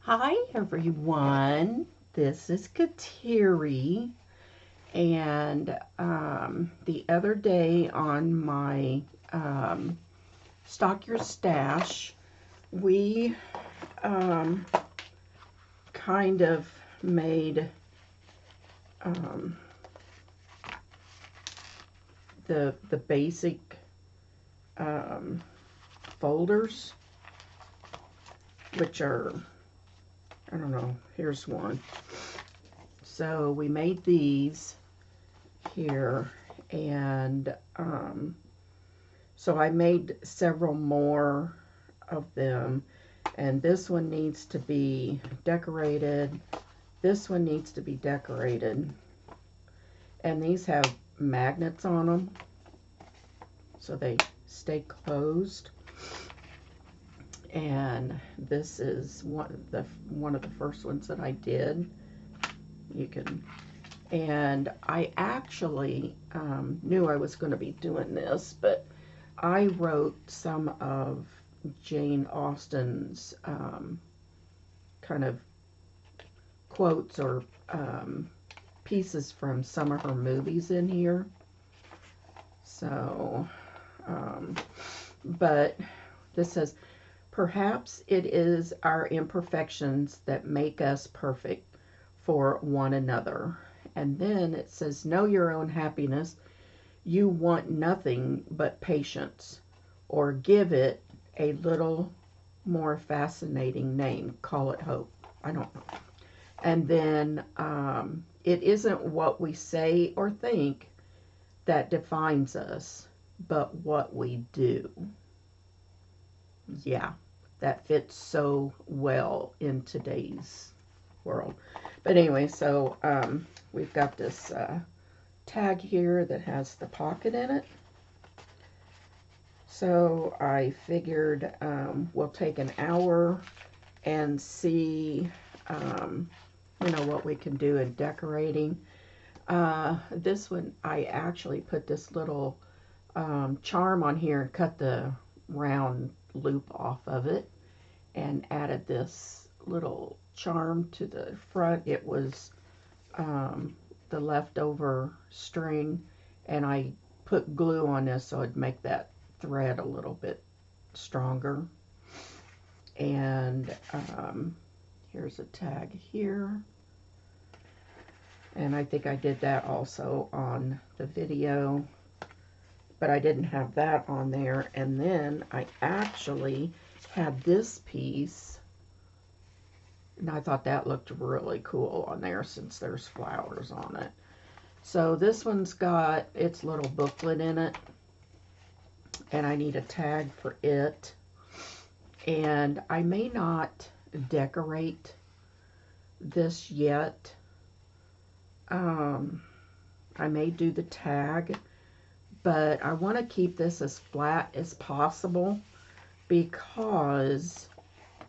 Hi everyone, this is Kateri, and the other day on my Stock Your Stash, we um, kind of made um, the basic um, folders, which are, I don't know, here's one. So we made these here, and so I made several more of them, and this one needs to be decorated. This one needs to be decorated, and these have magnets on them so they stay closed. And this is one of the first ones that I did. You can, and I actually knew I was going to be doing this, but I wrote some of Jane Austen's kind of quotes or pieces from some of her movies in here. So, but this says, perhaps it is our imperfections that make us perfect for one another. And then it says, know your own happiness. You want nothing but patience, or give it a little more fascinating name. Call it hope. I don't know. And then it isn't what we say or think that defines us, but what we do. Yeah, that fits so well in today's world. But anyway, so we've got this tag here that has the pocket in it. So I figured we'll take an hour and see, what we can do in decorating. This one, I actually put this little charm on here and cut the round loop off of it and added this little charm to the front. It was the leftover string, and I put glue on this so it'd make that thread a little bit stronger. And here's a tag here, and I think I did that also on the video, but I didn't have that on there. And then I actually had this piece, and I thought that looked really cool on there since there's flowers on it. So this one's got its little booklet in it, and I need a tag for it. And I may not decorate this yet. I may do the tag, but I want to keep this as flat as possible, because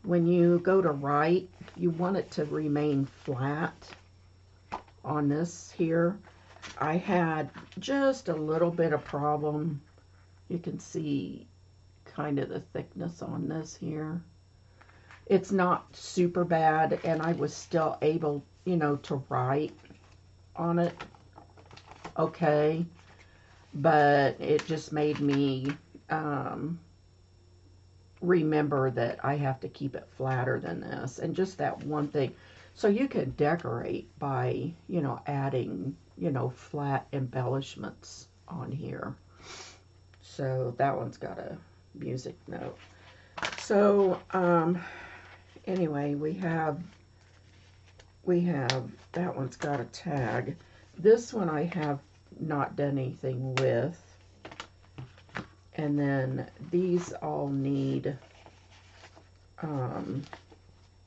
when you go to write, you want it to remain flat on this here. I had just a little bit of problem. You can see kind of the thickness on this here. It's not super bad, and I was still able, to write on it okay, but it just made me remember that I have to keep it flatter than this, and just that one thing. So you can decorate by, adding, flat embellishments on here. So that one's got a music note. So anyway, we have that one's got a tag. This one I have not done anything with. And then these all need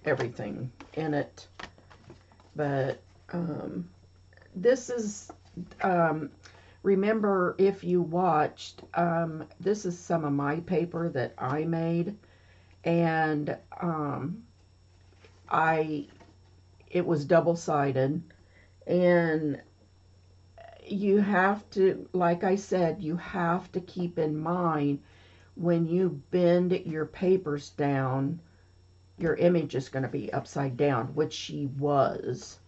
everything in it. But this is, remember, if you watched, this is some of my paper that I made. And it was double-sided. And you have to, like I said, you have to keep in mind when you bend your papers down your image is going to be upside down, which she was.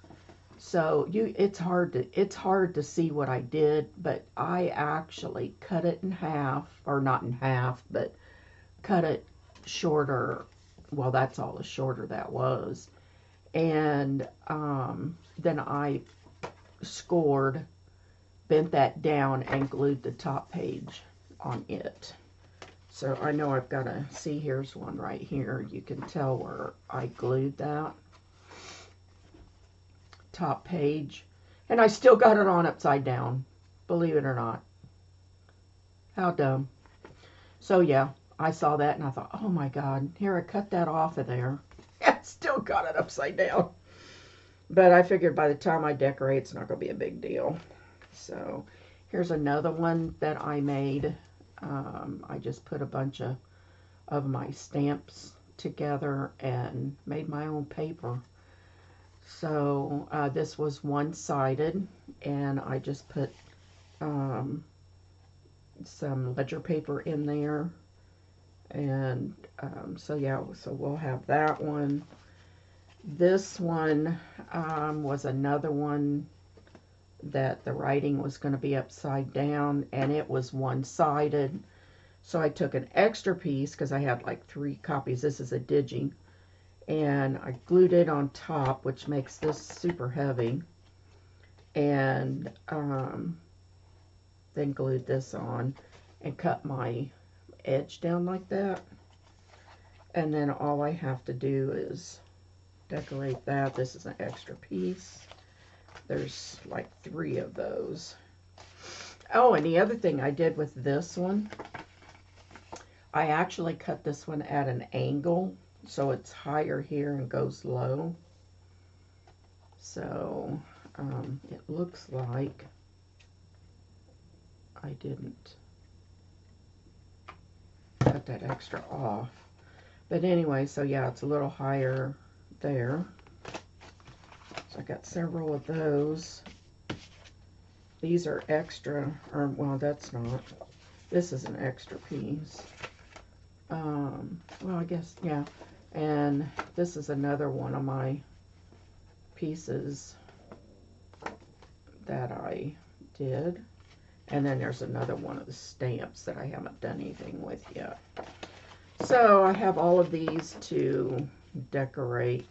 So it's hard to see what I did, but I actually cut it in half, or not in half, but cut it shorter. Well, that's all the shorter that was. And then I scored, bent that down, and glued the top page on it. So I know I've got to see, here's one right here. You can tell where I glued that top page. And I still got it on upside down, believe it or not. How dumb. So yeah, I saw that and I thought, oh my God, here, I cut that off of there. I still got it upside down. But I figured by the time I decorate, it's not going to be a big deal. So here's another one that I made. I just put a bunch of my stamps together and made my own paper. So this was one-sided, and I just put some ledger paper in there. And so yeah, so we'll have that one. This one was another one that the writing was going to be upside down, and it was one-sided. So I took an extra piece, because I had like 3 copies. This is a digi. And I glued it on top, which makes this super heavy. And then glued this on and cut my edge down like that. And then all I have to do is decorate that. This is an extra piece. There's like 3 of those. Oh, and the other thing I did with this one, I actually cut this one at an angle, so it's higher here and goes low. So it looks like I didn't cut that extra off. But anyway, so yeah, it's a little higher there. So I got several of those. These are extra, or well, that's not. This is an extra piece. Well, I guess, yeah. And this is another one of my pieces that I did. And then there's another one of the stamps that I haven't done anything with yet. So I have all of these to decorate.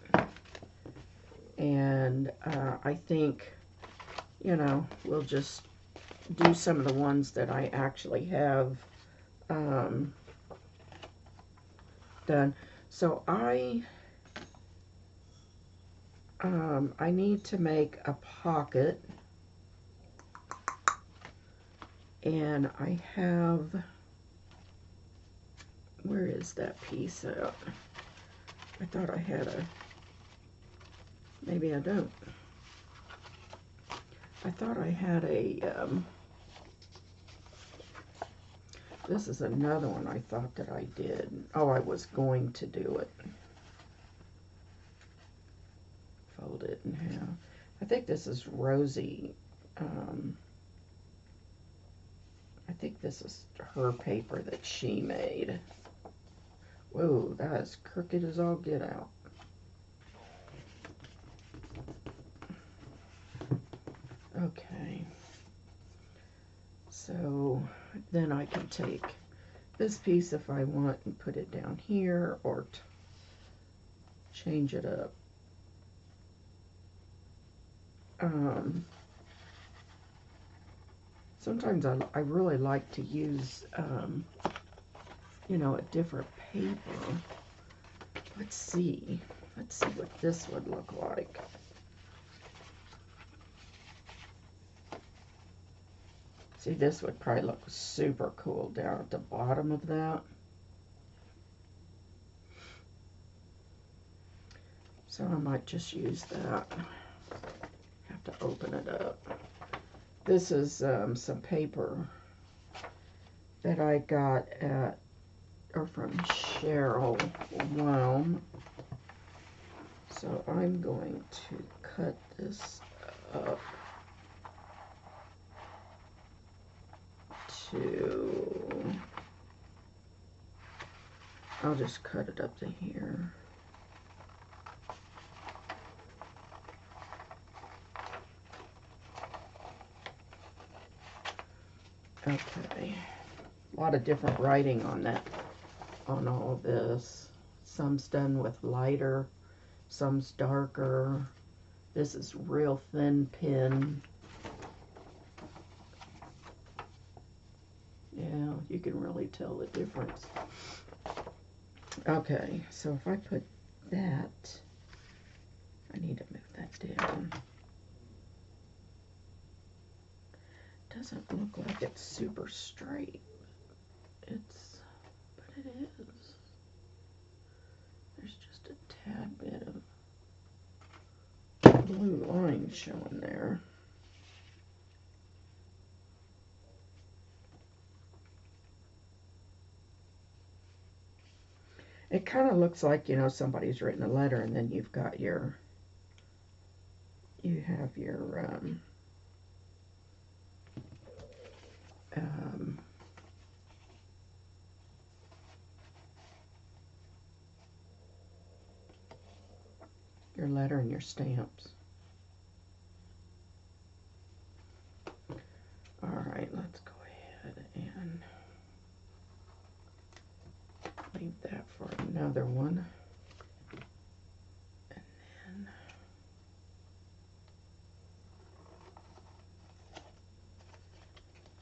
And I think, you know, we'll just do some of the ones that I actually have done. So I need to make a pocket, and I have, where is that piece at? I thought I had a, maybe I don't. I thought I had a, this is another one I thought that I did. Oh, I was going to do it. Fold it in half. I think this is Rosie. I think this is her paper that she made. Whoa, that is crooked as all get out. Okay. So then I can take this piece if I want and put it down here, or change it up. Sometimes I really like to use, you know, a different paper. Let's see what this would look like. See, this would probably look super cool down at the bottom of that. So I might just use that. Have to open it up. This is some paper that I got at, or from Cheryl Loam. So I'm going to cut this up to, I'll just cut it up to here. Okay. A lot of different writing on that, on all of this. Some's done with lighter, some's darker. This is real thin pen. Yeah, you can really tell the difference. Okay, so if I put that, I need to move that down. Doesn't look like it's super straight. But it is. There's just a tad bit of blue line showing there. It kind of looks like, you know, somebody's written a letter and then you've got your, you have your letter and your stamps. All right, let's go ahead and leave that for another one. And then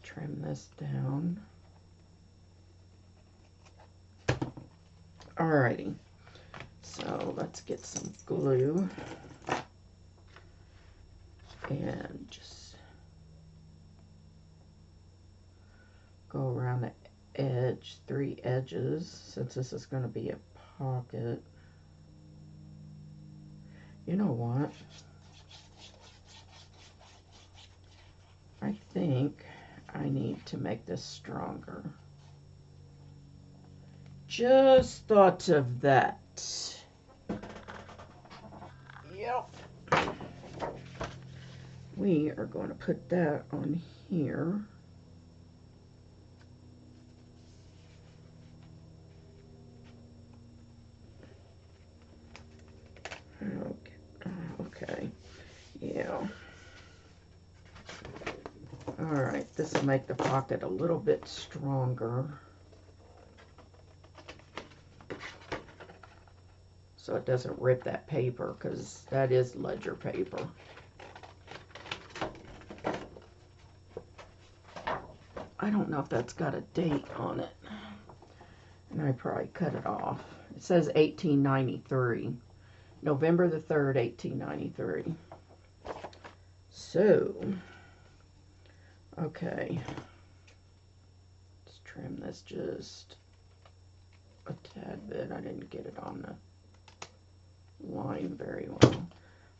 trim this down. Alrighty, so let's get some glue and just go around the edge, 3 edges, since this is going to be a pocket. You know what? I think I need to make this stronger. Just thought of that. Yep. We are going to put that on here. Okay. Yeah. Alright, this will make the pocket a little bit stronger. So it doesn't rip that paper, because that is ledger paper. I don't know if that's got a date on it. And I probably cut it off. It says 1893. November the 3rd, 1893. So, okay. Let's trim this just a tad bit. I didn't get it on the line very well.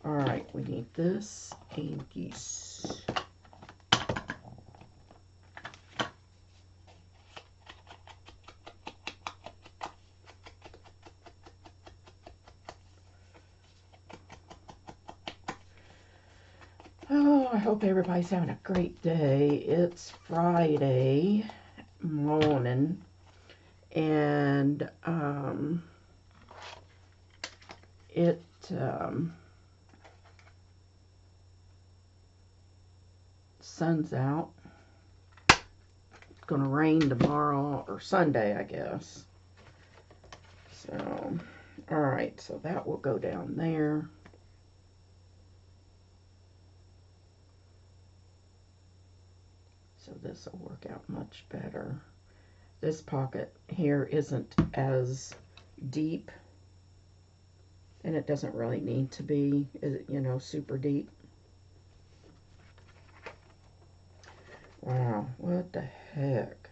Alright, we need this and this. Oh, I hope everybody's having a great day. It's Friday morning, and sun's out. It's gonna rain tomorrow or Sunday, I guess. So, all right, so that will go down there. So this will work out much better. This pocket here isn't as deep, and it doesn't really need to be, you know, super deep. Wow, what the heck?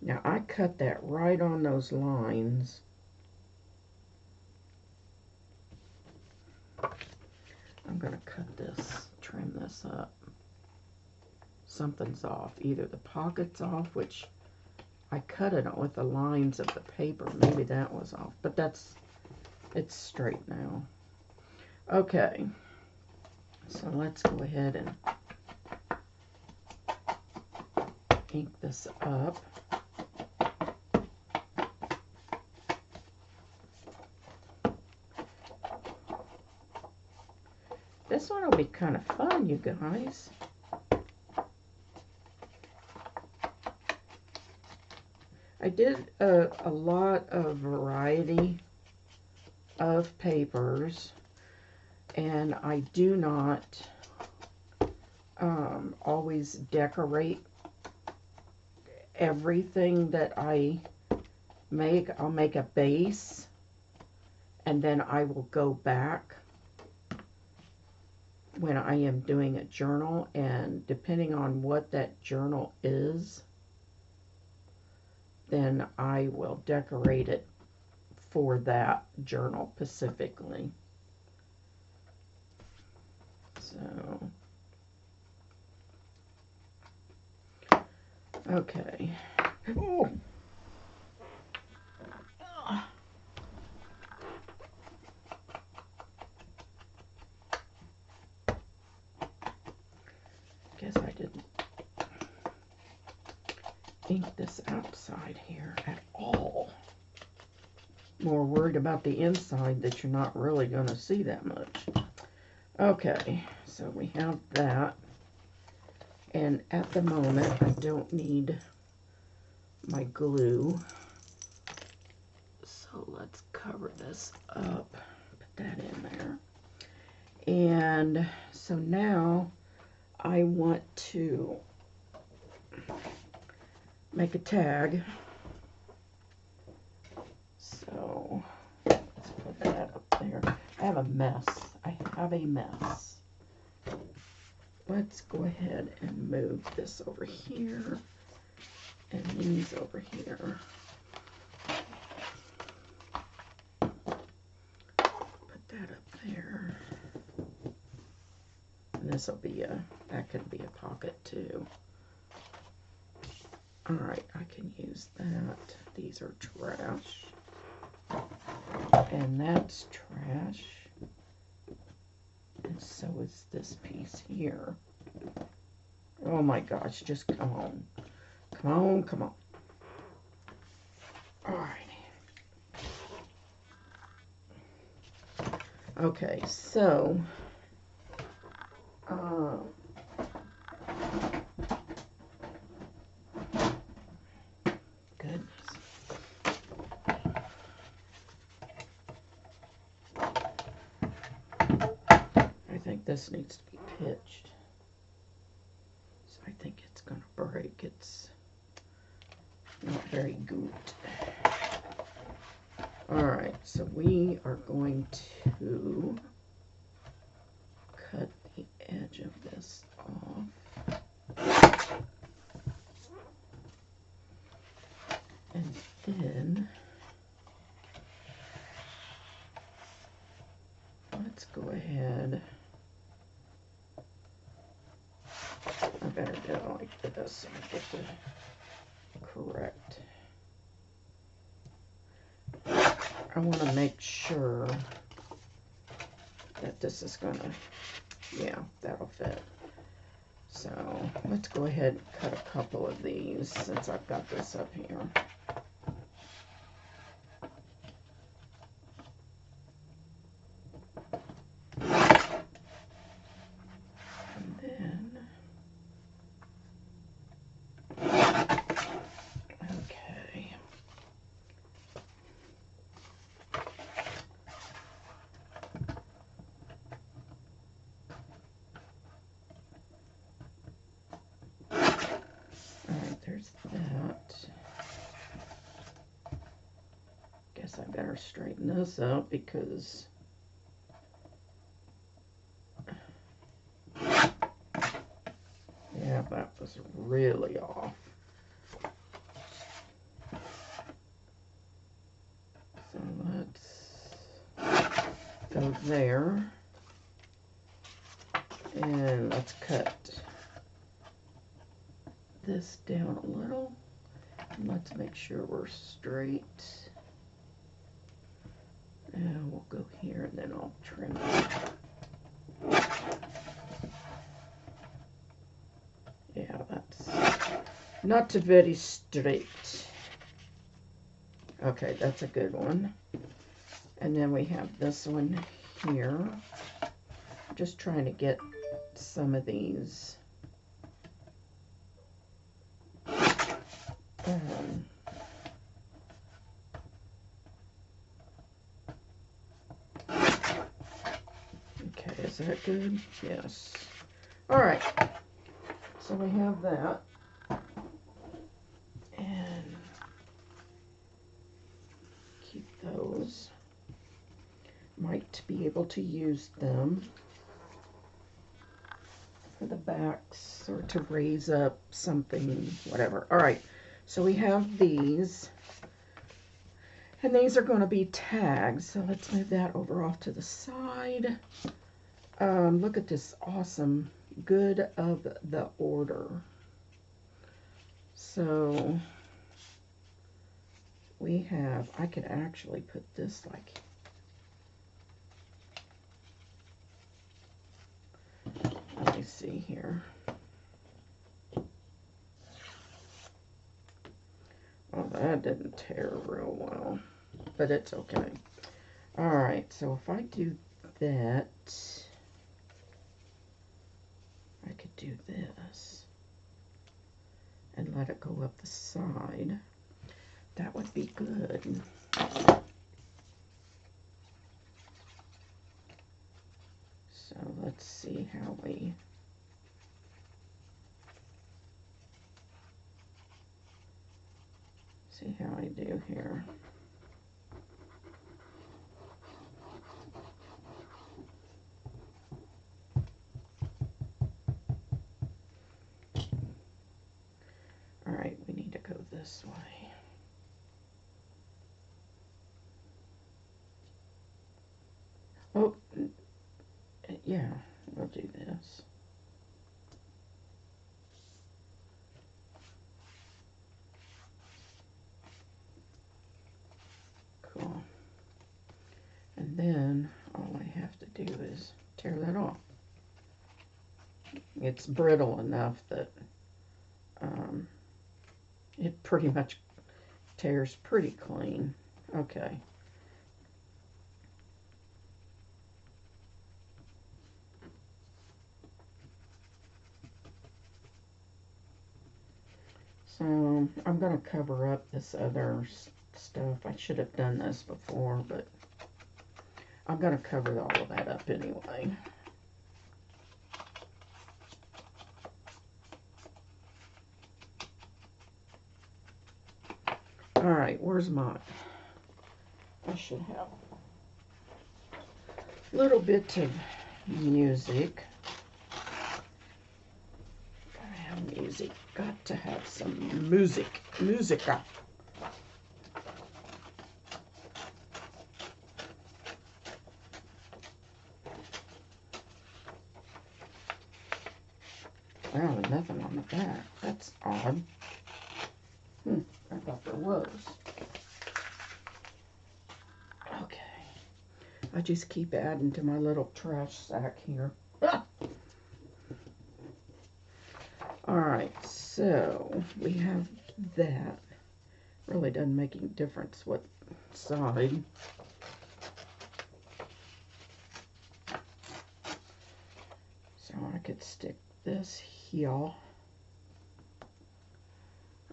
Now I cut that right on those lines. I'm gonna cut this, trim this up. Something's off. Either the pocket's off, which I cut it with the lines of the paper. Maybe that was off, but it's straight now. Okay, so let's go ahead and ink this up. This one will be kind of fun, you guys. I did a lot of variety of papers, and I do not always decorate everything that I make. I'll make a base, and then I will go back when I am doing a journal, and depending on what that journal is, then I will decorate it for that journal specifically. So, okay. Oh. Guess I didn't ink this outside here at all. More worried about the inside that you're not really going to see that much. Okay, so we have that. And at the moment, I don't need my glue. So let's cover this up. Put that in there. And so now I want to make a tag. So let's put that up there. I have a mess. I have a mess. Let's go ahead and move this over here and these over here. Put that up there. And this will be that could be a pocket too. Alright, I can use that. These are trash. And that's trash. And so is this piece here. Oh my gosh, just come on. Come on, come on. Alright. Okay, so goodness. I think this needs to be pitched. So I think it's going to break. It's not very good. Alright, so we are going to cut the edge of this off. And then let's go ahead. I better do it like this so I get the correct. I want to make sure that this is going to, yeah, that'll fit. So let's go ahead and cut a couple of these since I've got this up here. And then, okay. There's that. Guess I better straighten this up because yeah, that was really off. So let's go there and let's cut this down a little. And let's make sure we're straight. And we'll go here and then I'll trim it. Yeah, that's not too very straight. Okay, that's a good one. And then we have this one here. I'm just trying to get some of these Is that good? Yes. All right. So we have that. And keep those. Might be able to use them for the backs or to raise up something, whatever. All right. So we have these. And these are going to be tags. So let's move that over off to the side. Look at this awesome good of the order. So we have, I could actually put this like, let me see here. Oh, that didn't tear real well, but it's okay. All right, so if I do that, I could do this and let it go up the side. That would be good. So let's see how we see how I do here. All right, we need to go this way. Oh, yeah, we'll do this. Cool. And then all I have to do is tear that off. It's brittle enough that it pretty much tears pretty clean. Okay. So I'm going to cover up this other stuff. I should have done this before, but I'm going to cover all of that up anyway. All right, where's my, I should have a little bit of music. Gotta have music. Got to have some music. Musica. Well, there's nothing on the back. That's odd. I thought there was. Okay. I just keep adding to my little trash sack here. Alright, so we have that. Really doesn't make any difference what side. So I could stick this here.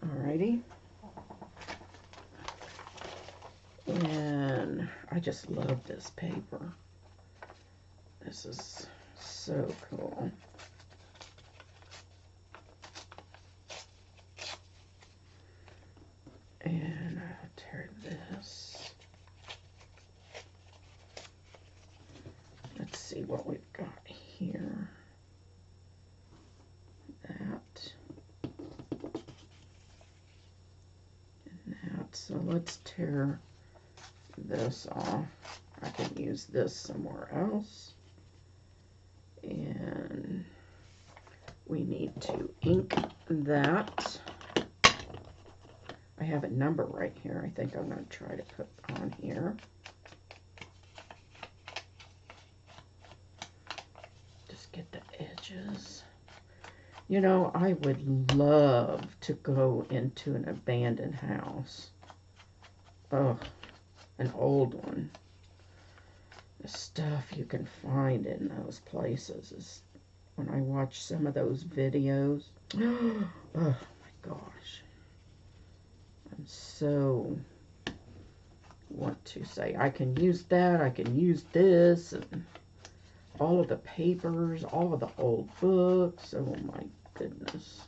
Alrighty. And I just love this paper. This is so cool. And I'll tear this. Let's see what we've got here. That. And that. So let's tear this off. I can use this somewhere else. And we need to ink that. I have a number right here. I think I'm going to try to put on here. Just get the edges. You know, I would love to go into an abandoned house. Oh, an old one. The stuff you can find in those places is, when I watch some of those videos, oh my gosh. I'm so want to say, I can use that, I can use this, and all of the papers, all of the old books. Oh my goodness.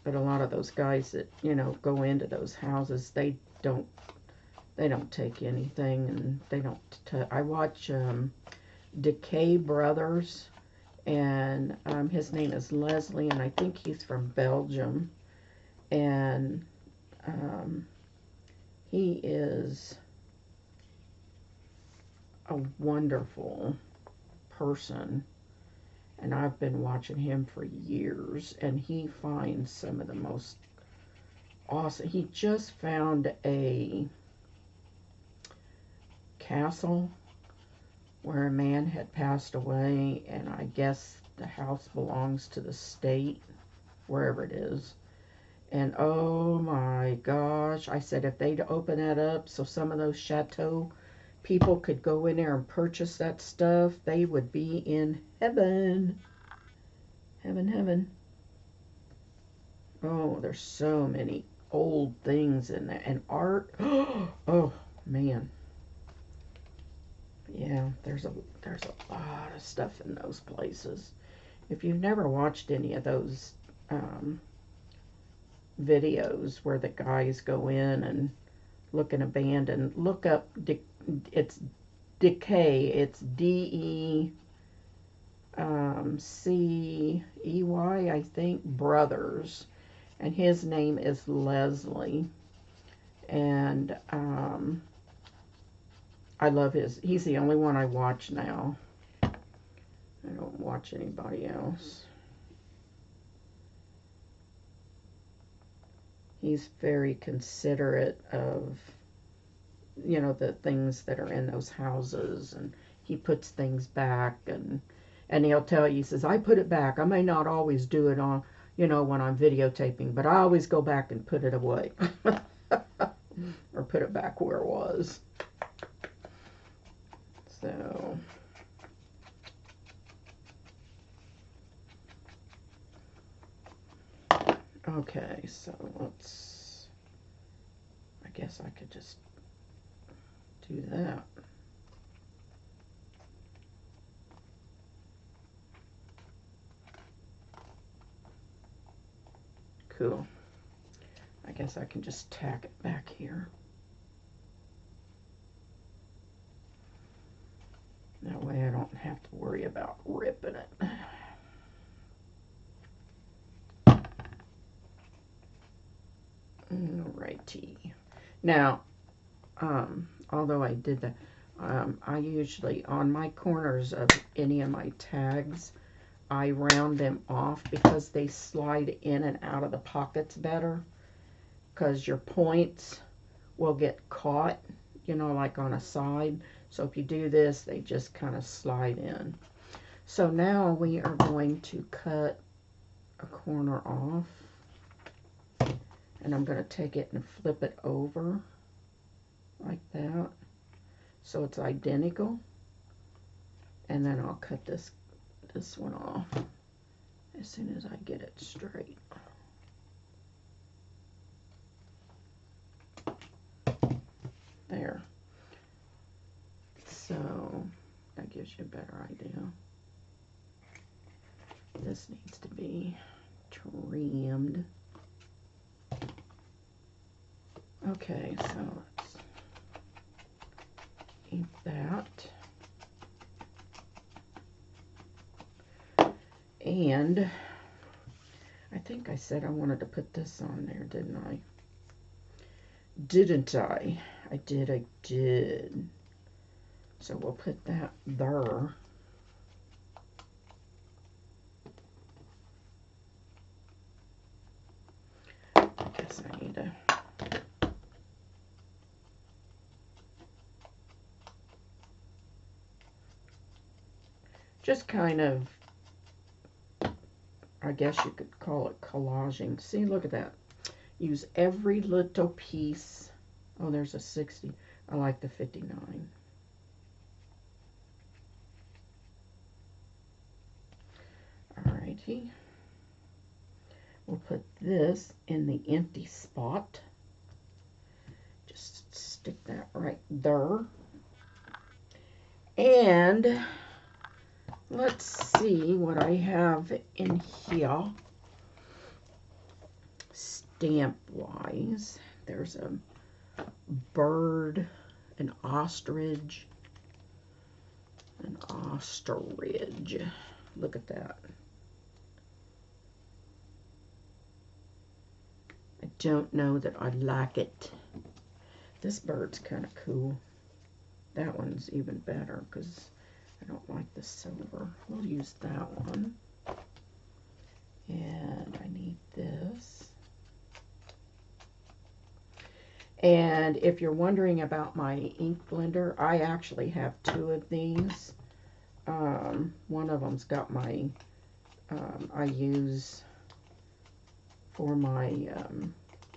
But a lot of those guys that, you know, go into those houses, they don't take anything, and they don't. I watch Decay Brothers, and his name is Leslie, and I think he's from Belgium, and he is a wonderful person. And I've been watching him for years, and he finds some of the most awesome. He just found a castle where a man had passed away, and I guess the house belongs to the state, wherever it is. And oh my gosh, I said if they'd open that up so some of those chateau people could go in there and purchase that stuff, they would be in heaven. Heaven, heaven. Oh, there's so many old things in there. And art. Oh, man. Yeah, there's a lot of stuff in those places. If you've never watched any of those videos where the guys go in and look in abandoned, look up, it's Decay, it's D-E-C-E-Y, I think, Brothers, and his name is Leslie, and I love he's the only one I watch now. I don't watch anybody else. He's very considerate of, you know, the things that are in those houses, and he puts things back, and he'll tell you, he says, I put it back. I may not always do it on, you know, when I'm videotaping, but I always go back and put it away. Or put it back where it was. So, okay, so let's, I guess I could just do that. Cool. I guess I can just tack it back here. That way I don't have to worry about ripping it. Alrighty. Now, although I did that, I usually, on my corners of any of my tags, I round them off because they slide in and out of the pockets better, because your points will get caught, you know, like on a side. So if you do this, they just kind of slide in. So now we are going to cut a corner off, and I'm going to take it and flip it over like that, so it's identical, and then I'll cut this one off as soon as I get it straight. There. So that gives you a better idea. This needs to be trimmed. Okay, so let's ink that. And I think I said I wanted to put this on there, didn't I? Didn't I? I did. So we'll put that there. I guess I need to just kind of, I guess you could call it collaging. See, look at that. Use every little piece. Oh, there's a 60. I like the 59. Alrighty. We'll put this in the empty spot. Just stick that right there. And let's see what I have in here. Stamp-wise, there's a bird, an ostrich. Look at that. I don't know that I like it. This bird's kind of cool. That one's even better because I don't like the silver. We'll use that one. And I need this. And if you're wondering about my ink blender, I actually have two of these. One of them's got my, I use for my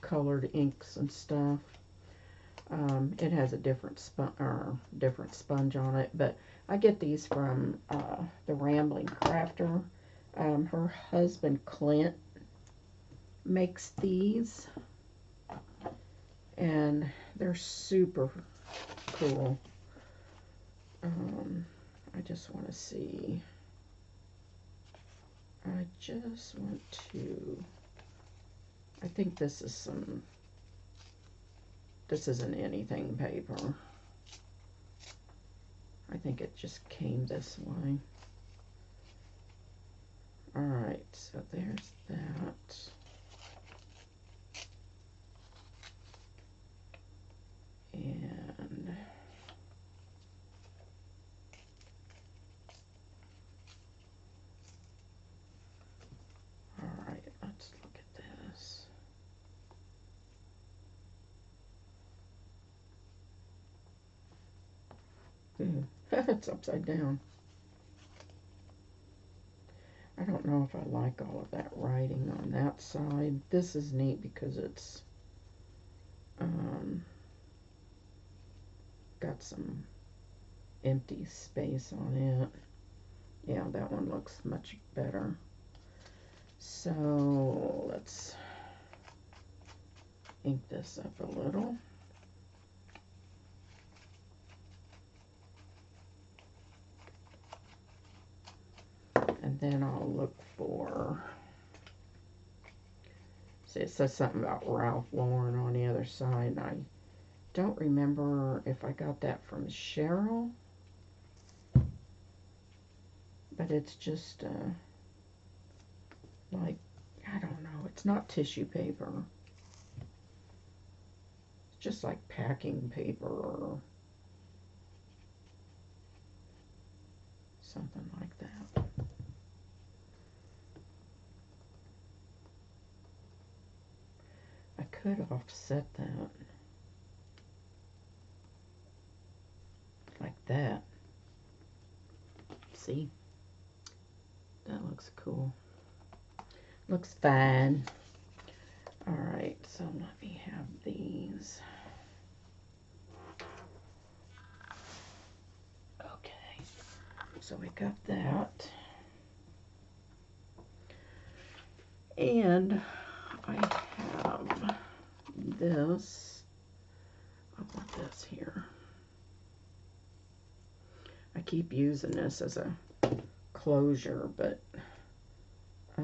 colored inks and stuff. It has a different sponge on it, but I get these from the Rambling Crafter. Her husband Clint makes these, and they're super cool. I just want to see. I just want to. I think this is some. This isn't anything paper. I think it just came this way. Alright, so there's that. And alright, let's look at this. Ooh, it's upside down. I don't know if I like all of that writing on that side. This is neat because it's got some empty space on it. Yeah, that one looks much better. So let's ink this up a little. And then I'll look for, see, it says something about Ralph Lauren on the other side, and I don't remember if I got that from Cheryl, but it's just like, I don't know, it's not tissue paper. It's just like packing paper or something like that. I could offset that like that. See? That looks cool. Looks fine. Alright, so let me have these. Okay, so we got that. And I have this. I want this here. I keep using this as a closure, but I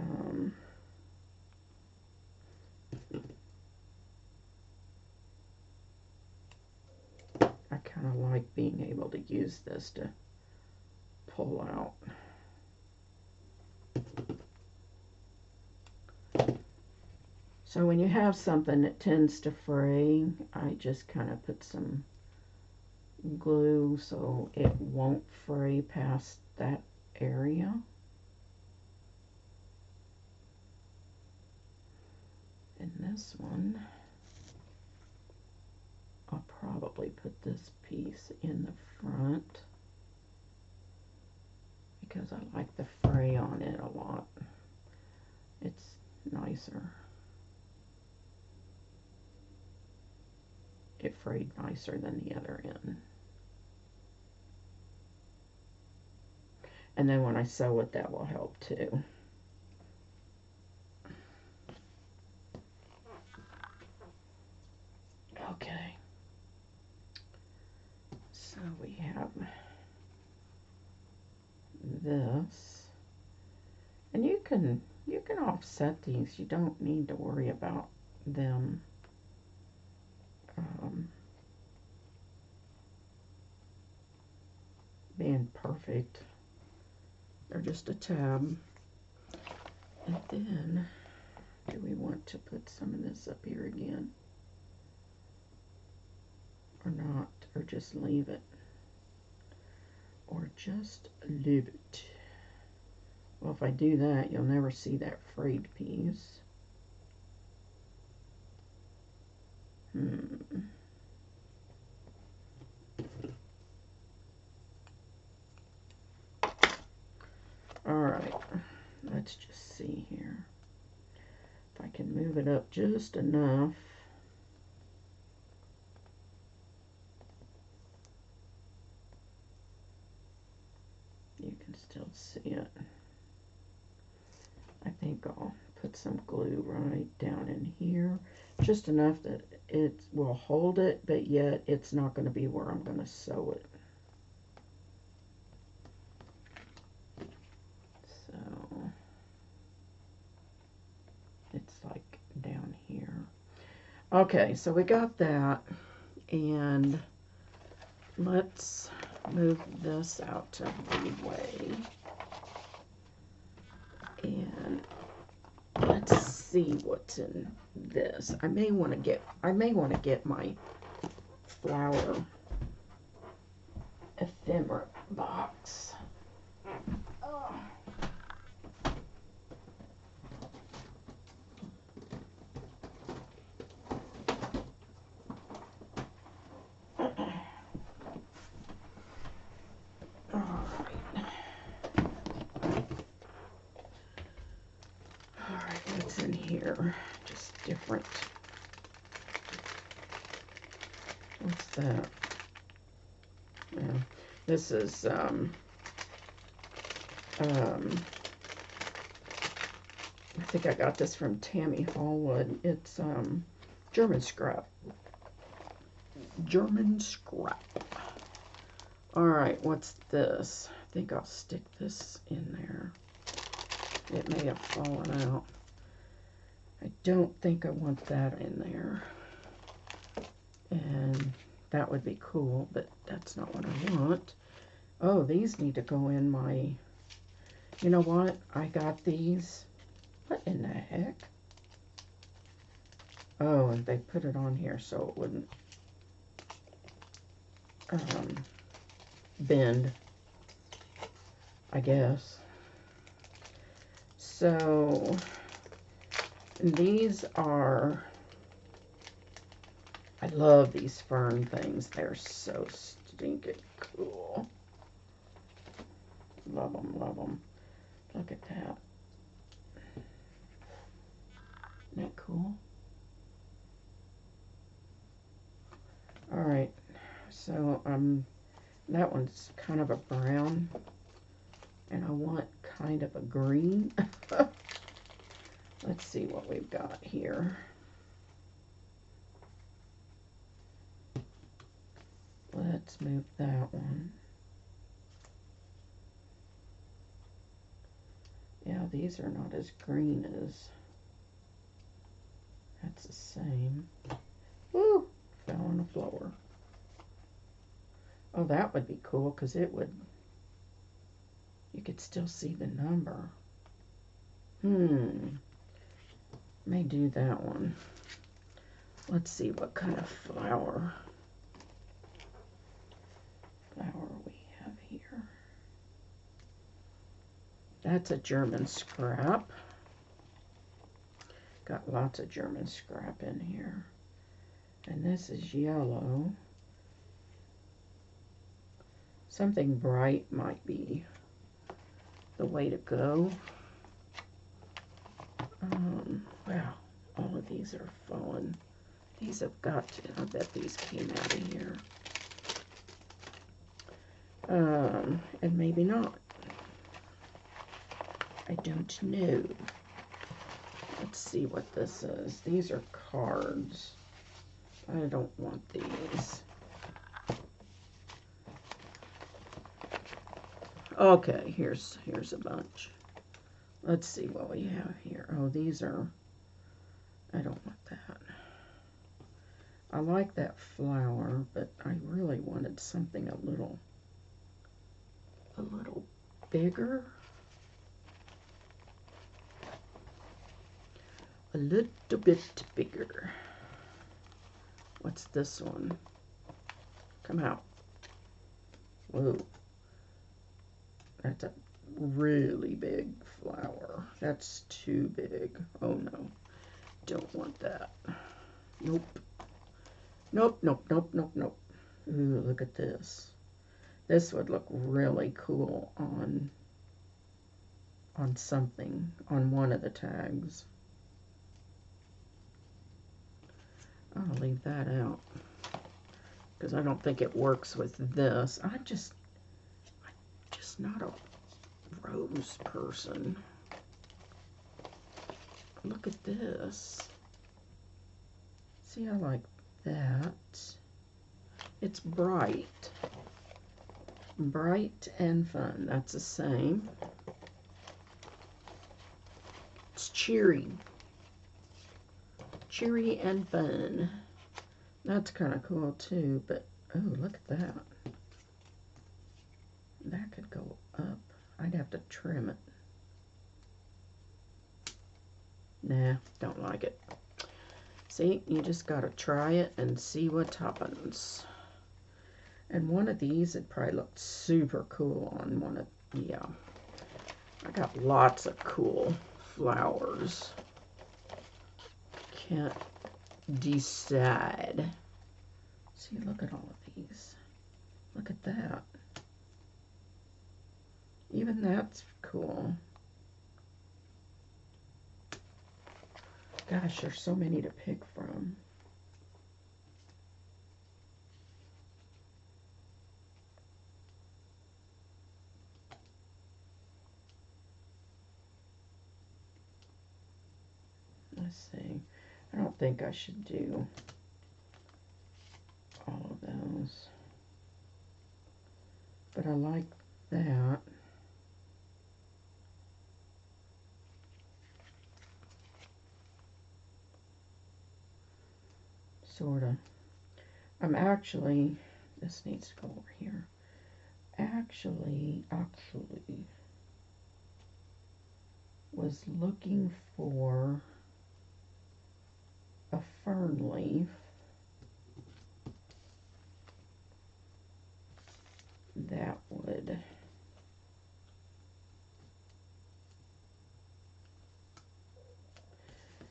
kind of like being able to use this to pull out. So when you have something that tends to fray, I just kind of put some glue so it won't fray past that area. And this one, I'll probably put this piece in the front because I like the fray on it a lot. It's nicer. It frayed nicer than the other end. And then when I sew it, that will help too. Okay. So we have this. And you can offset these. You don't need to worry about them being perfect. They're just a tab. And then, do we want to put some of this up here again? Or not? Or just leave it? Or just leave it? Well, if I do that, you'll never see that frayed piece. Alright, let's just see here. If I can move it up just enough. You can still see it. I think I'll put some glue right down in here. Just enough that it will hold it, but yet it's not going to be where I'm going to sew it. So it's like down here. Okay, so we got that, and let's move this out of the way. And let's see what's in this. I may want to get my flower ephemera box. Oh. What's in here? Just different. What's that? Yeah, this is I think I got this from Tammy Hallwood. It's German scrap. German scrap. All right, what's this? I think I'll stick this in there. It may have fallen out. I don't think I want that in there. And that would be cool, but that's not what I want. Oh, these need to go in my... You know what? I got these. What in the heck? Oh, and they put it on here so it wouldn't bend, I guess. So these are, I love these fern things. They're so stinking cool. Love them, love them. Look at that. Isn't that cool? All right, so that one's kind of a brown, and I want kind of a green. Let's see what we've got here. Let's move that one. Yeah, these are not as green as, that's the same. Woo, fell on the floor. Oh, that would be cool, because it would, you could still see the number. May do that one. Let's see what kind of flower we have here. That's a German scrap. Got lots of German scrap in here. And this is yellow. Something bright might be the way to go. Wow, all of these are falling. These have got to, I bet these came out of here. And maybe not. I don't know. Let's see what this is. These are cards. I don't want these. Okay, here's a bunch. Let's see what we have here. Oh, these are, I don't want that. I like that flower, but I really wanted something a little bigger. A little bit bigger. What's this one? Come out. Whoa. That's a really big flower. That's too big. Oh no. Don't want that. Nope. Nope, nope, nope, nope, nope. Ooh, look at this. This would look really cool on something, on one of the tags. I'll leave that out because I don't think it works with this. I'm just not a rose person. Look at this. See, I like that. It's bright. Bright and fun. That's the same. It's cheery. Cheery and fun. That's kind of cool too, but oh, look at that. That could go up. I'd have to trim it. Nah, don't like it. See, you just gotta try it and see what happens. And one of these, it probably looked super cool on one of, yeah. I got lots of cool flowers. Can't decide. See, look at all of these. Look at that. Even that's cool. Gosh, there's so many to pick from. Let's see. I don't think I should do all of those. But I like that. Sorta. I'm actually, this needs to go over here. Actually, was looking for a fern leaf that would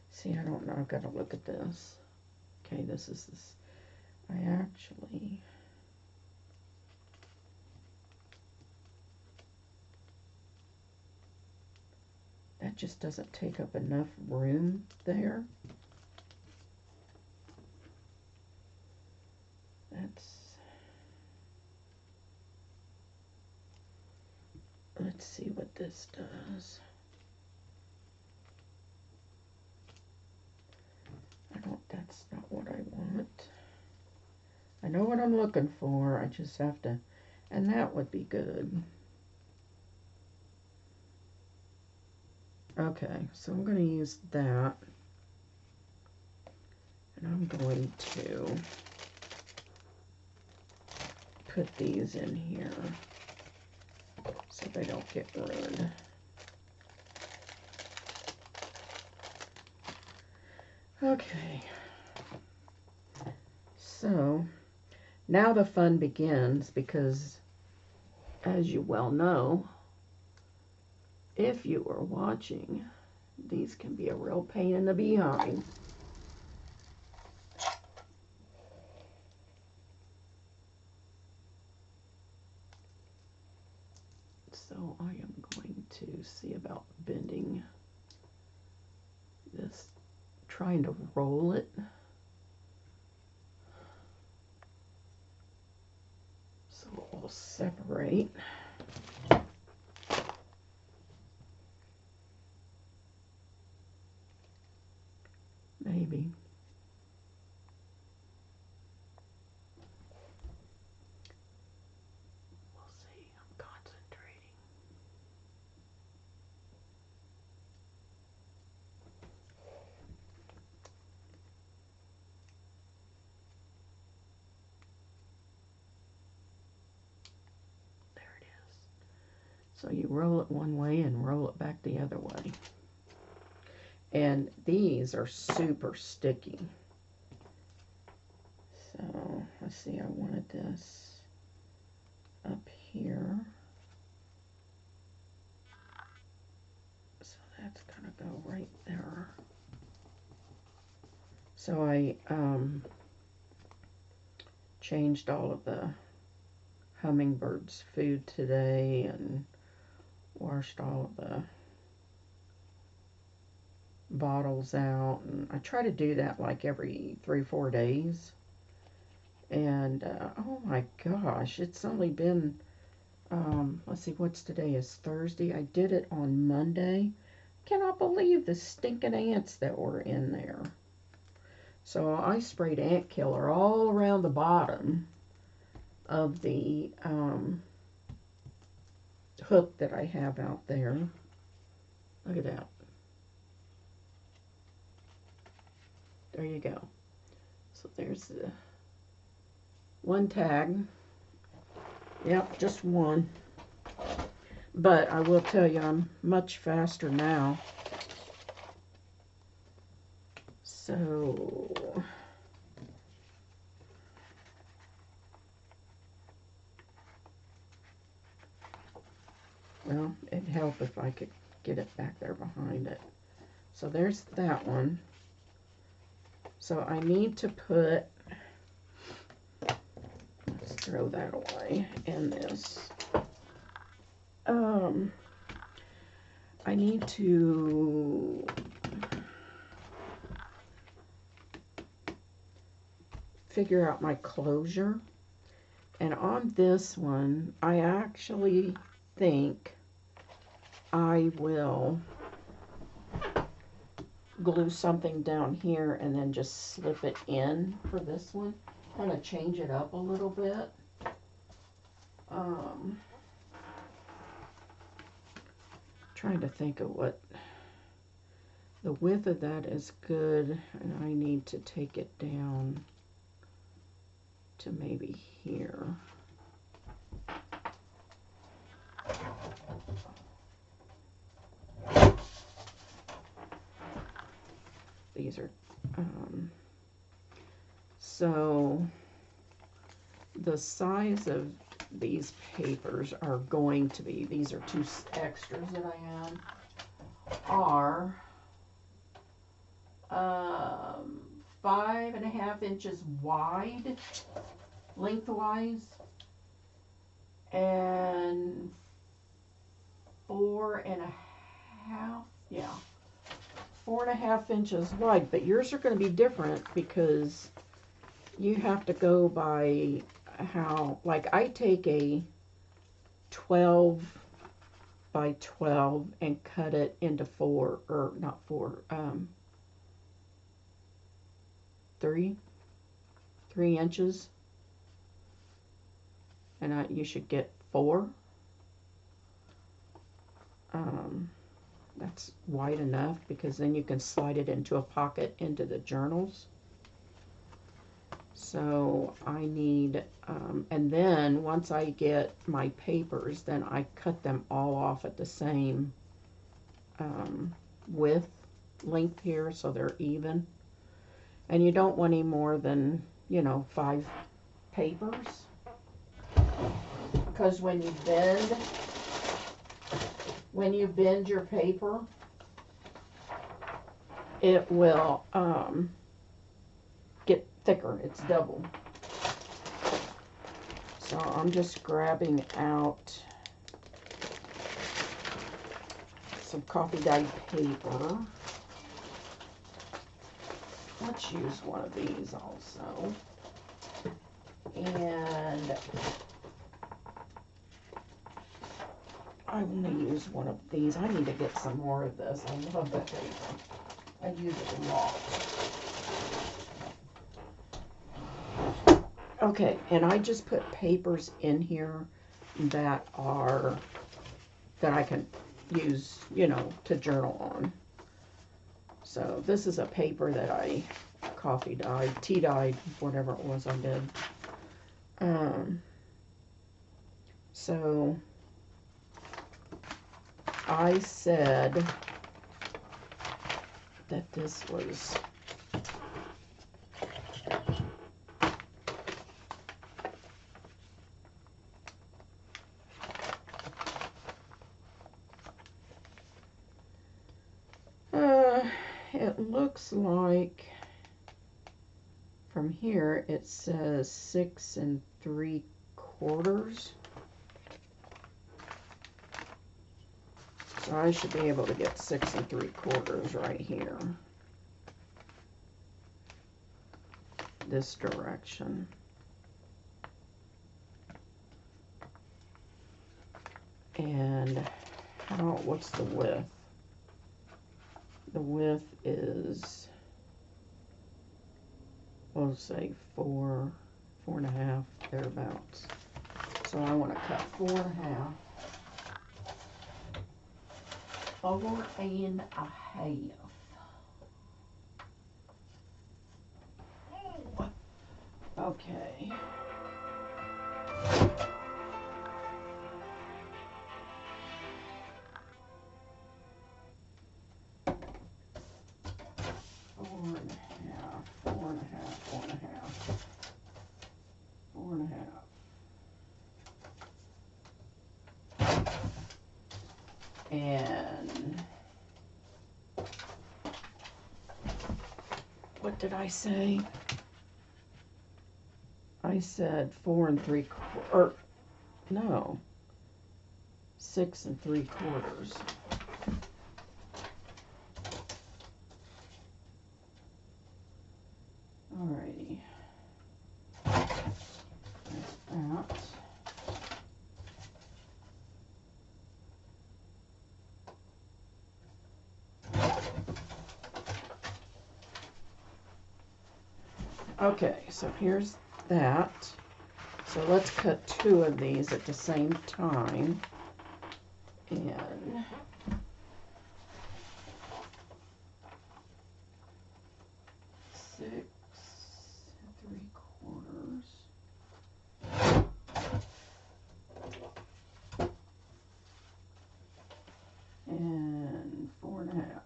see, I don't know, I've got to look at this. Okay, this is this. I actually that just doesn't take up enough room there. Let's see what this does. That's not what I want. I know what I'm looking for. I just have to, and that would be good. Okay, so I'm going to use that. And I'm going to put these in here so they don't get ruined. Okay. So now the fun begins because, as you well know, if you are watching, these can be a real pain in the behind. So I am going to see about bending this, trying to roll it. So it will separate. Maybe. We'll see. I'm concentrating. So you roll it one way and roll it back the other way. And these are super sticky. So let's see, I wanted this up here. So that's gonna go right there. So I changed all of the hummingbirds' food today and washed all of the bottles out, and I try to do that like every 3-4 days. And oh my gosh, it's only been let's see, what's today, is Thursday. I did it on Monday. Cannot believe the stinking ants that were in there. So I sprayed ant killer all around the bottom of the hook that I have out there. Look at that. There you go. So there's the one tag. Yep, just one. But I will tell you, I'm much faster now. So well, it'd help if I could get it back there behind it. So there's that one. So I need to put, let's throw that away, and this. I need to figure out my closure. And on this one, I actually think I will glue something down here and then just slip it in for this one. Kind of change it up a little bit. Trying to think of what the width of that is good, and I need to take it down to maybe here. These are so the size of these papers are going to be, these are 2 extras that I have, are 5.5 inches wide lengthwise and 4.5 inches wide. But yours are going to be different because you have to go by how, like I take a 12 by 12 and cut it into 3 inches, and you should get 4. That's wide enough because then you can slide it into a pocket into the journals. So I need, and then once I get my papers, then I cut them all off at the same length here, so they're even. And you don't want any more than, 5 papers, because when you bend your paper, it will get thicker. It's double. So I'm just grabbing out some coffee dyed paper. Let's use one of these also. And I only use one of these. I need to get some more of this. I love that paper. I use it a lot. Okay, and I just put papers in here that I can use, to journal on. So this is a paper that I coffee dyed, tea dyed, whatever it was I did. So I said that this was it looks like from here it says 6 3/4. So I should be able to get 6 3/4 right here. This direction. And what's the width? The width is, we'll say 4.5, thereabouts. So I want to cut 4.5. 4.5. Okay. Four and a half. And what did I say? I said 4 3/4, or no, 6 3/4. Alrighty. That's that. Okay, so here's that. So let's cut 2 of these at the same time. And 6 3/4. And 4.5.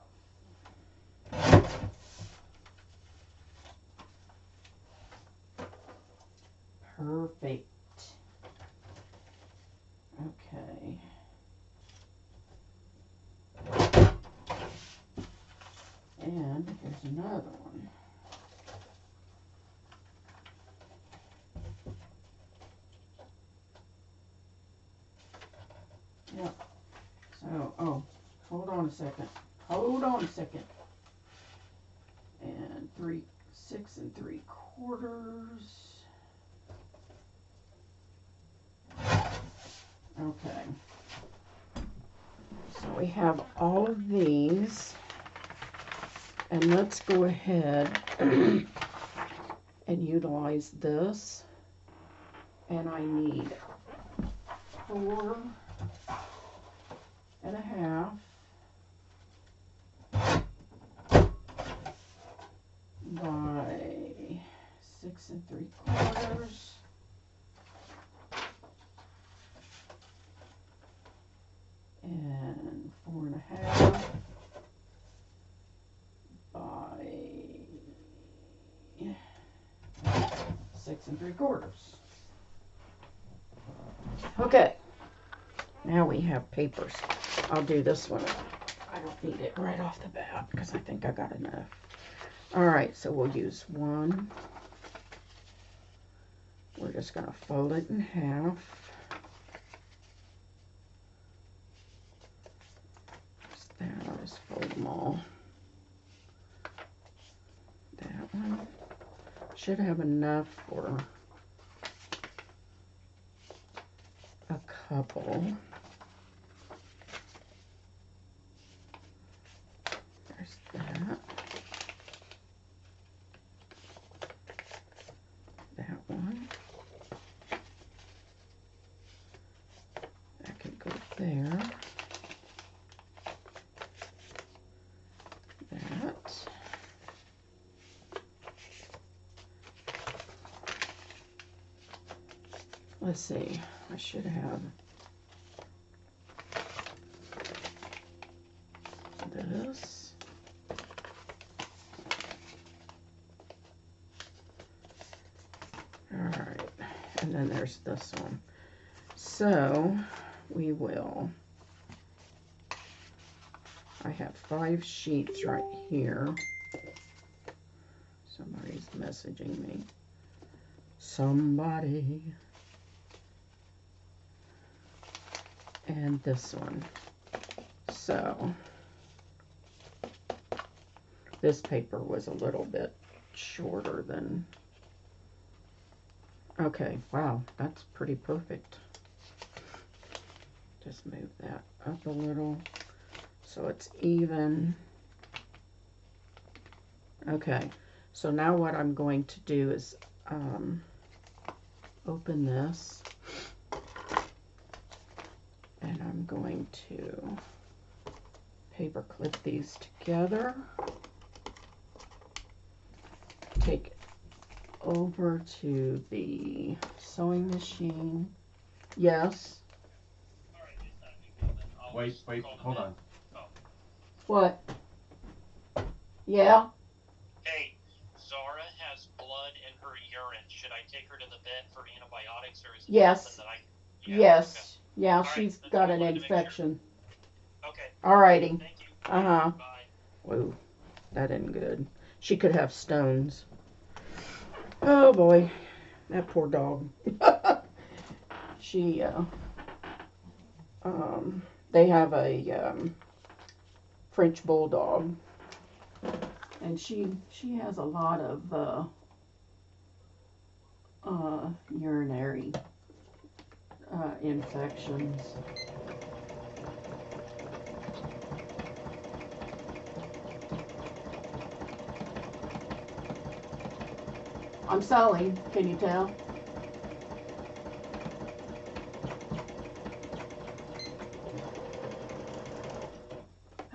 Perfect. Okay. And here's another one. Yep. So, hold on a second. Hold on a second. And 6 3/4. Okay. So we have all of these. And let's go ahead and utilize this. And I need 4.5 by 6 3/4. And 4.5 by 6 3/4. Okay, now we have papers. I'll do this one. I don't need it right off the bat because I think I got enough. Alright, so we'll use one. We're just going to fold it in half. Just that, I'll just fold them all. That one should have enough for a couple. There's that. That one. That can go there. That. Let's see. I should have and then there's this one. So we will, I have 5 sheets right here. Somebody's messaging me. Somebody. And this one. So this paper was a little bit shorter than, okay, wow, that's pretty perfect. Just move that up a little so it's even. Okay, so now what I'm going to do is open this, and I'm going to paper clip these together, take it over to the sewing machine. Yes? Wait, hold on. What? Yeah? Hey, Zara has blood in her urine. Should I take her to the vet for antibiotics, or is it Yes. something that I... Yeah, Yes. okay. Yeah, All she's right, got I an wanted to make sure. infection. Okay. Alrighty. Thank you. Uh-huh. Bye. Whoa, that isn't good. She could have stones. Oh boy, that poor dog. She, they have a French bulldog, and she has a lot of urinary infections. I'm sewing, can you tell?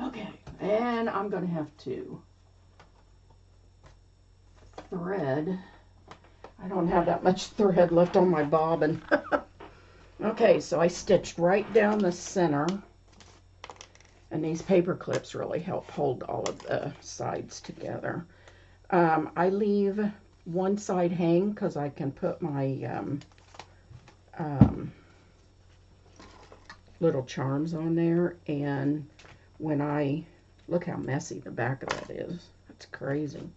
Okay, and I'm gonna have to thread. I don't have that much thread left on my bobbin. Okay, so I stitched right down the center, and these paper clips really help hold all of the sides together. I leave one side hang because I can put my little charms on there, and when I look how messy the back of that is, that's crazy.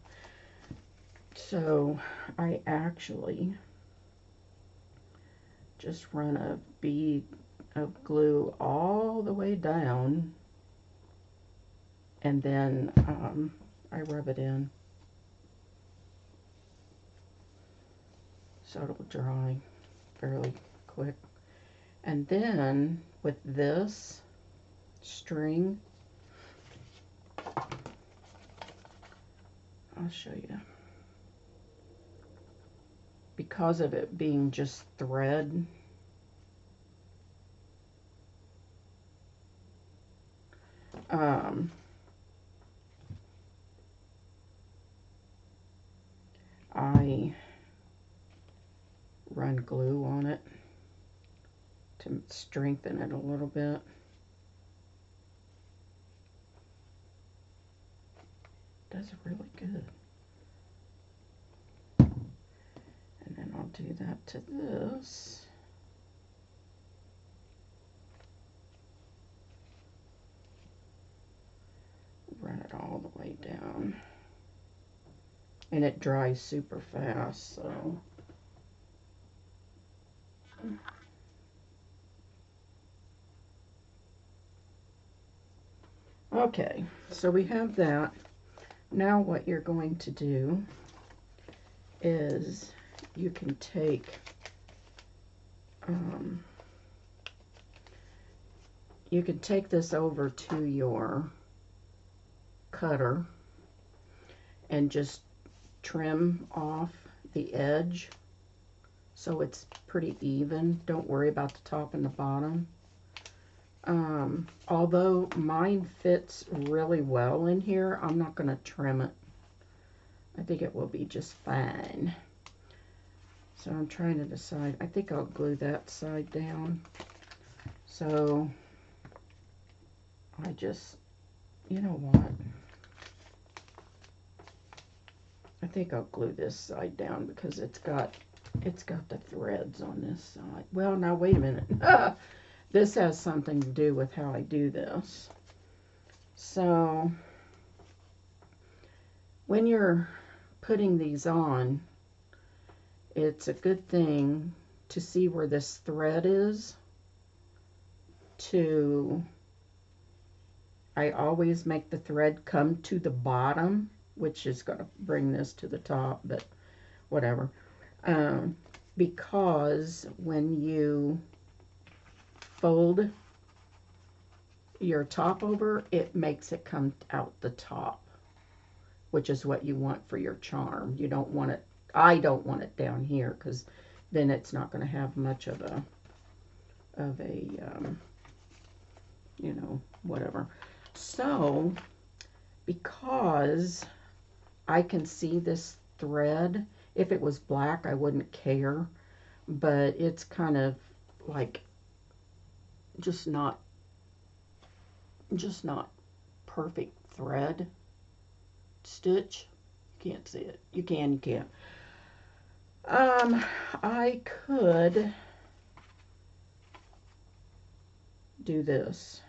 So I actually just run a bead of glue all the way down, and then I rub it in so it'll dry fairly quick. And then with this string, I'll show you. Because of it being just thread, I run glue on it to strengthen it a little bit. Does it really good. And then I'll do that to this. Run it all the way down. And it dries super fast, so. Okay, so we have that. Now what you're going to do is you can take this over to your cutter and just trim off the edge so it's pretty even. Don't worry about the top and the bottom. Although mine fits really well in here, I'm not going to trim it. I think it will be just fine. So I'm trying to decide. I think I'll glue that side down. So I just, you know what? I think I'll glue this side down because it's got It's got the threads on this side. Well, now wait a minute. This has something to do with how I do this. So when you're putting these on, it's a good thing to see where this thread is. I always make the thread come to the bottom, which is going to bring this to the top, but whatever. Because when you fold your top over, it makes it come out the top, which is what you want for your charm. You don't want it, I don't want it down here, because then it's not going to have much of a you know, whatever. So, because I can see this thread, if it was black, I wouldn't care, but it's kind of like just not perfect thread stitch. You can't see it. You can't. I could do this,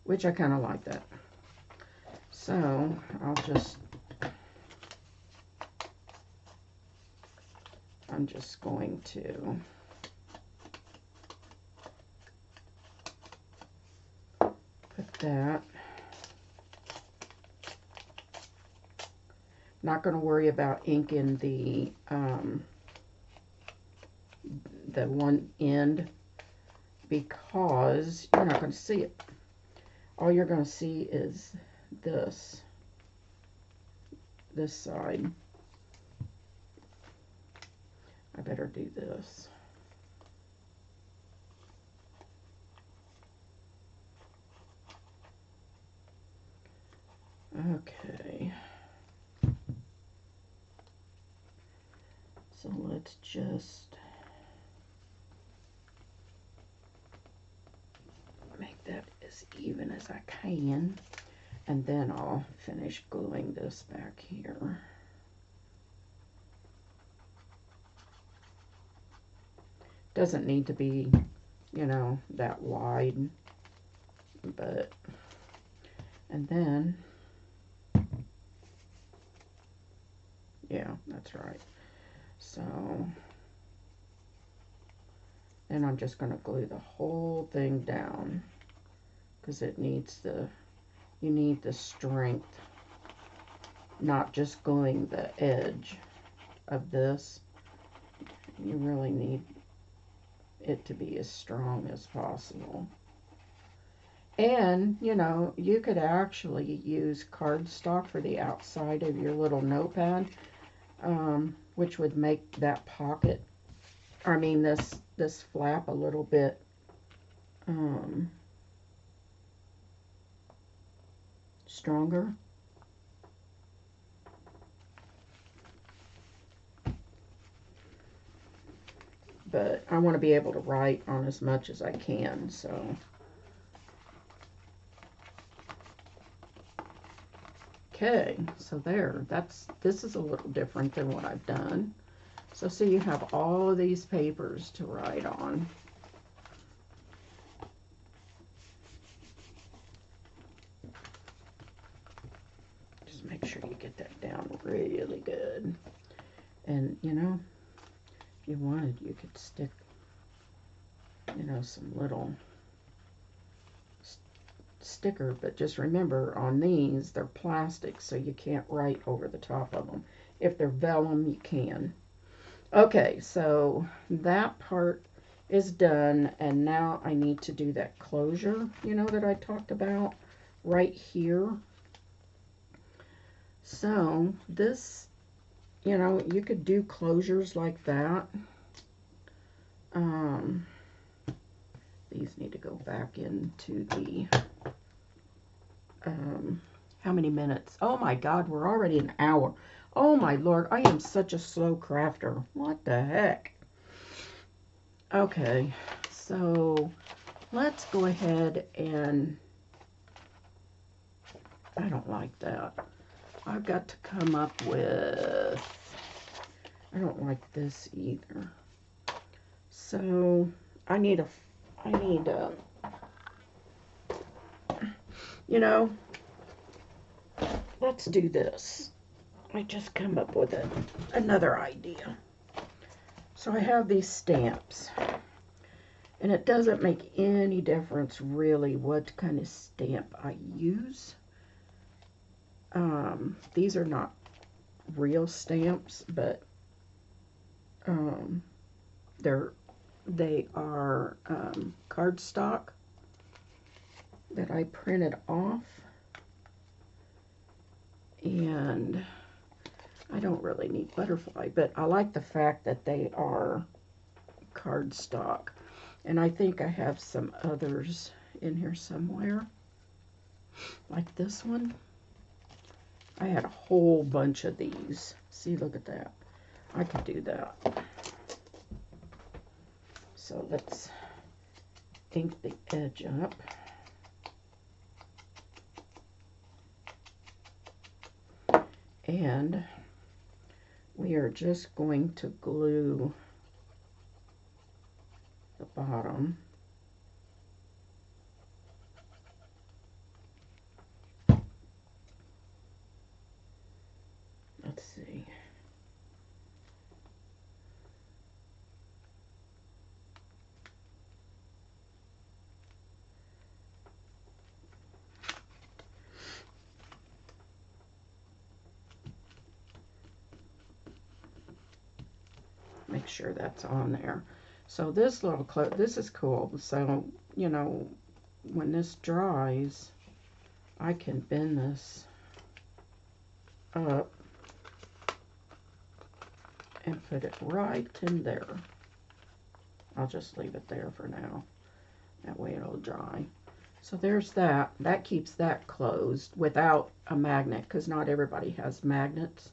which I kind of like that. So I'm just going to put that. Not going to worry about inking the one end, because you're not going to see it. All you're going to see is this side. I better do this. Okay. So let's just make that as even as I can, and then I'll finish gluing this back here. Doesn't need to be, you know, that wide, but, and then, yeah, that's right. So, then I'm just going to glue the whole thing down, because it needs you need the strength, not just gluing the edge of this. You really need it to be as strong as possible. And, you know, you could actually use cardstock for the outside of your little notepad, which would make that pocket, I mean this flap a little bit stronger. But I want to be able to write on as much as I can, so. Okay, so there, this is a little different than what I've done. So see, you have all of these papers to write on. Just make sure you get that down really good. And, you know, if you wanted, you could stick, you know, some little sticker, but just remember, on these, they're plastic, so you can't write over the top of them. If they're vellum, you can. Okay, so that part is done, and now I need to do that closure, you know, that I talked about right here. So this, you know, you could do closures like that. These need to go back into the, how many minutes? Oh my God, we're already an hour. Oh my Lord, I am such a slow crafter. What the heck? Okay, so let's go ahead and, I don't like that. I've got to come up with, I don't like this either. So I need a, you know, let's do this. I just come up with another idea. So I have these stamps, and it doesn't make any difference really what kind of stamp I use. These are not real stamps, but they are cardstock that I printed off, and I don't really need butterfly, but I like the fact that they are cardstock. And I think I have some others in here somewhere, like this one. I had a whole bunch of these. See, look at that. I could do that. So let's ink the edge up. And we are just going to glue the bottom. Let's see. Make sure that's on there. So this little clip, this is cool. So, you know, when this dries, I can bend this up and put it right in there. I'll just leave it there for now. That way it'll dry. So there's that. That keeps that closed without a magnet, because not everybody has magnets.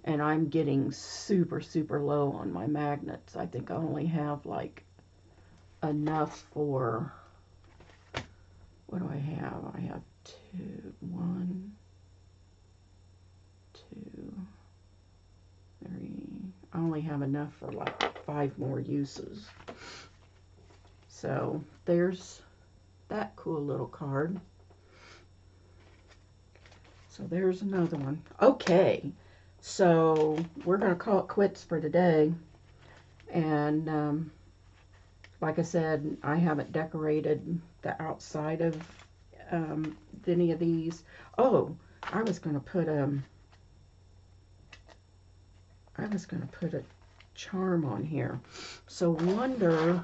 And I'm getting super, super low on my magnets. I think I only have like enough for, what do I have? I have 1, 2, 3. I only have enough for like 5 more uses. So there's that cool little card. So there's another one. Okay, so we're going to call it quits for today. And like I said, I haven't decorated the outside of any of these. Oh, I was going to put a charm on here. So wonder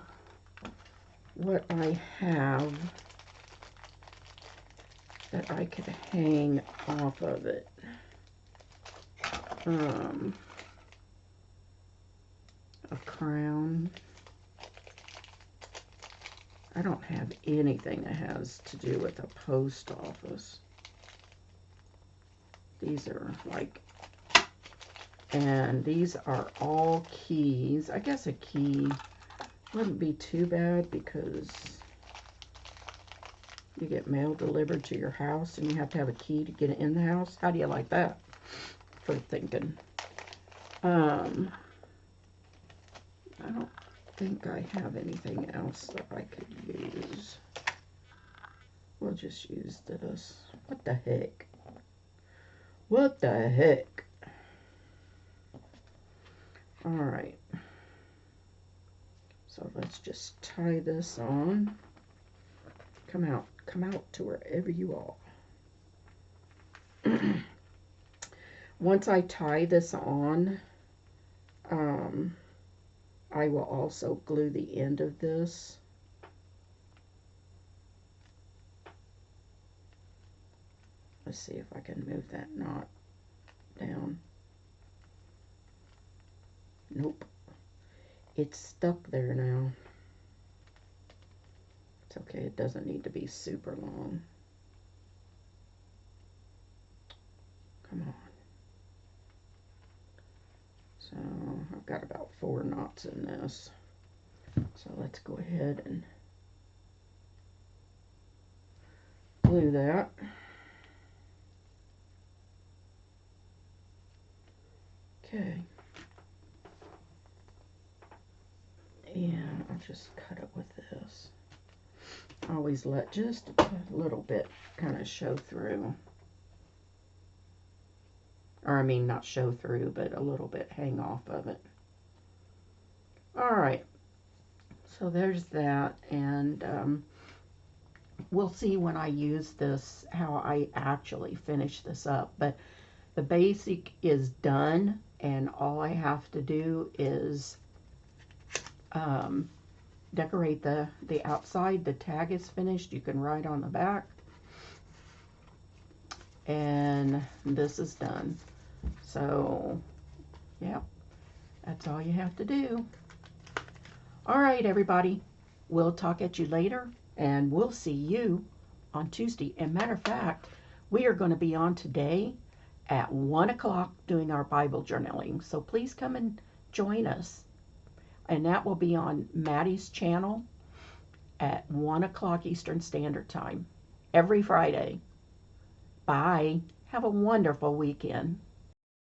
what I have that I could hang off of it. A crown. I don't have anything that has to do with a post office. These are like, and these are all keys. I guess a key wouldn't be too bad because you get mail delivered to your house and you have to have a key to get it in the house. How do you like that for thinking? I don't think I have anything else that I could use. We'll just use this. What the heck? What the heck? Alright. So let's just tie this on. Come out to wherever you are. Once I tie this on, I will also glue the end of this. Let's see if I can move that knot down. Nope. It's stuck there now. It's okay, it doesn't need to be super long. Come on. So I've got about 4 knots in this. So let's go ahead and glue that. Okay. And I'll just cut it with this. I always let just a little bit kind of show through. Or I mean, not show through, but a little bit hang off of it. All right. So there's that. And we'll see when I use this how I actually finish this up. But the basic is done. And all I have to do is decorate the outside. The tag is finished. You can write on the back. And this is done. So, yeah, that's all you have to do. All right, everybody. We'll talk at you later, and we'll see you on Tuesday. And matter of fact, we are going to be on today at 1 o'clock doing our Bible journaling. So please come and join us. And that will be on Maddie's channel at 1 o'clock Eastern Standard Time every Friday. Bye. Have a wonderful weekend.